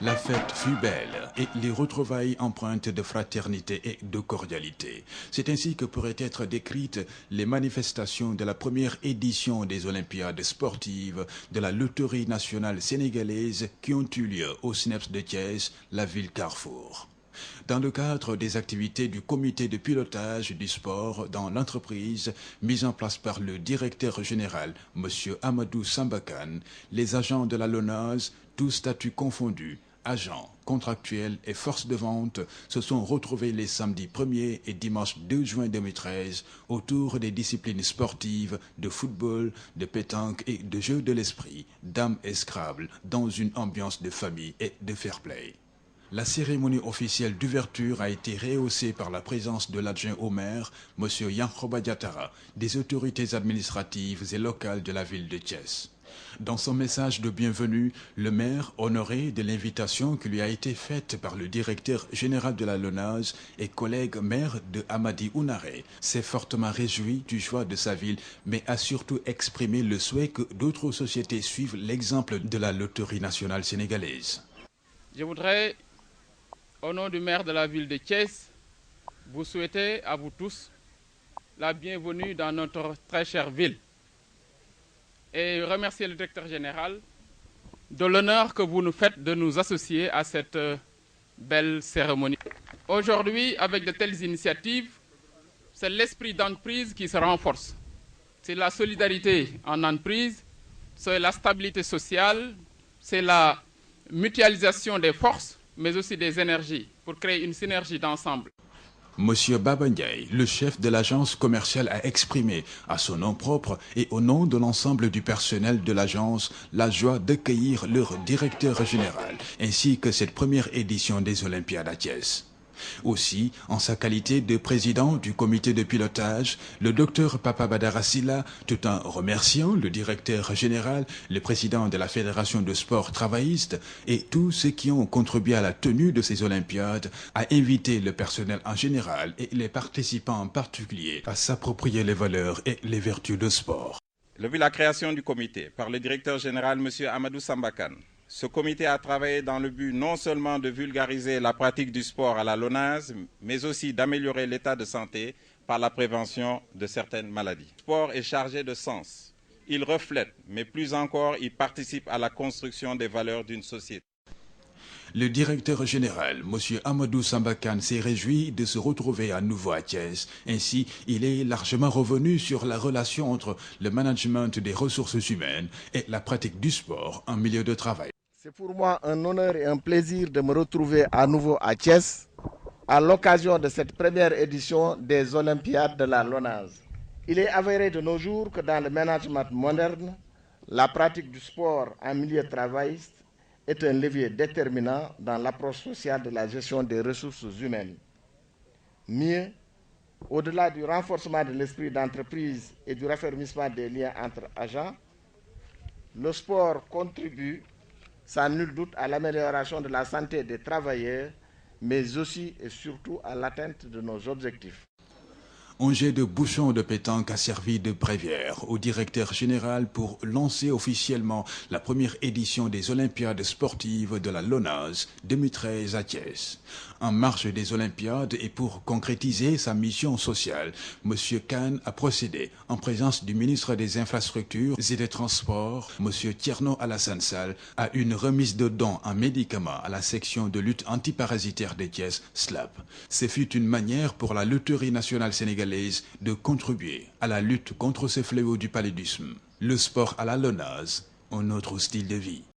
La fête fut belle et les retrouvailles empreintes de fraternité et de cordialité. C'est ainsi que pourraient être décrites les manifestations de la première édition des Olympiades sportives de la Loterie nationale sénégalaise qui ont eu lieu au SNEIPS de Thiès, la ville carrefour. Dans le cadre des activités du comité de pilotage du sport dans l'entreprise, mise en place par le directeur général, M. Amadou Samba Kane, les agents de la LONASE, tous statuts confondus, agents, contractuels et forces de vente se sont retrouvés les samedis 1er et dimanche 2 juin 2013 autour des disciplines sportives de football, de pétanque et de jeux de l'esprit, dames et Scrabble, dans une ambiance de famille et de fair play. La cérémonie officielle d'ouverture a été rehaussée par la présence de l'adjoint au maire, M. Yankhoba Diattara, des autorités administratives et locales de la ville de Thiès. Dans son message de bienvenue, le maire, honoré de l'invitation qui lui a été faite par le directeur général de la LONASE et collègue maire de Hamadi Ounaré, s'est fortement réjoui du choix de sa ville, mais a surtout exprimé le souhait que d'autres sociétés suivent l'exemple de la Loterie nationale sénégalaise. Je voudrais, au nom du maire de la ville de Thiès, vous souhaiter à vous tous la bienvenue dans notre très chère ville et remercier le directeur général de l'honneur que vous nous faites de nous associer à cette belle cérémonie. Aujourd'hui, avec de telles initiatives, c'est l'esprit d'entreprise qui se renforce. C'est la solidarité en entreprise, c'est la stabilité sociale, c'est la mutualisation des forces, mais aussi des énergies, pour créer une synergie d'ensemble. Monsieur Baba Ndiaye, le chef de l'agence commerciale, a exprimé à son nom propre et au nom de l'ensemble du personnel de l'agence la joie d'accueillir leur directeur général, ainsi que cette première édition des Olympiades à Thiès. Aussi, en sa qualité de président du comité de pilotage, le docteur Papa Badara Sylla, tout en remerciant le directeur général, le président de la Fédération de sport travailliste et tous ceux qui ont contribué à la tenue de ces Olympiades, a invité le personnel en général et les participants en particulier à s'approprier les valeurs et les vertus de sport. Depuis la création du comité par le directeur général M. Amadou Samba Kane, ce comité a travaillé dans le but non seulement de vulgariser la pratique du sport à la LONASE, mais aussi d'améliorer l'état de santé par la prévention de certaines maladies. Le sport est chargé de sens. Il reflète, mais plus encore, il participe à la construction des valeurs d'une société. Le directeur général, M. Amadou Samba Kane, s'est réjoui de se retrouver à nouveau à Thiès. Ainsi, il est largement revenu sur la relation entre le management des ressources humaines et la pratique du sport en milieu de travail. C'est pour moi un honneur et un plaisir de me retrouver à nouveau à Thiès à l'occasion de cette première édition des Olympiades de la LONASE. Il est avéré de nos jours que dans le management moderne, la pratique du sport en milieu travailliste est un levier déterminant dans l'approche sociale de la gestion des ressources humaines. Mieux, au-delà du renforcement de l'esprit d'entreprise et du raffermissement des liens entre agents, le sport contribue sans nul doute à l'amélioration de la santé des travailleurs, mais aussi et surtout à l'atteinte de nos objectifs. Un jet de bouchon de pétanque a servi de bréviaire au directeur général pour lancer officiellement la première édition des Olympiades sportives de la LONASE 2013 à Thiès. En marge des Olympiades et pour concrétiser sa mission sociale, M. Kane a procédé, en présence du ministre des Infrastructures et des Transports, M. Thierno Alassane Sall, à une remise de dons en médicaments à la section de lutte antiparasitaire de Thiès, SLAP. Ce fut une manière pour la Loterie nationale sénégalaise de contribuer à la lutte contre ce fléau du paludisme. Le sport à la LONASE, un autre style de vie.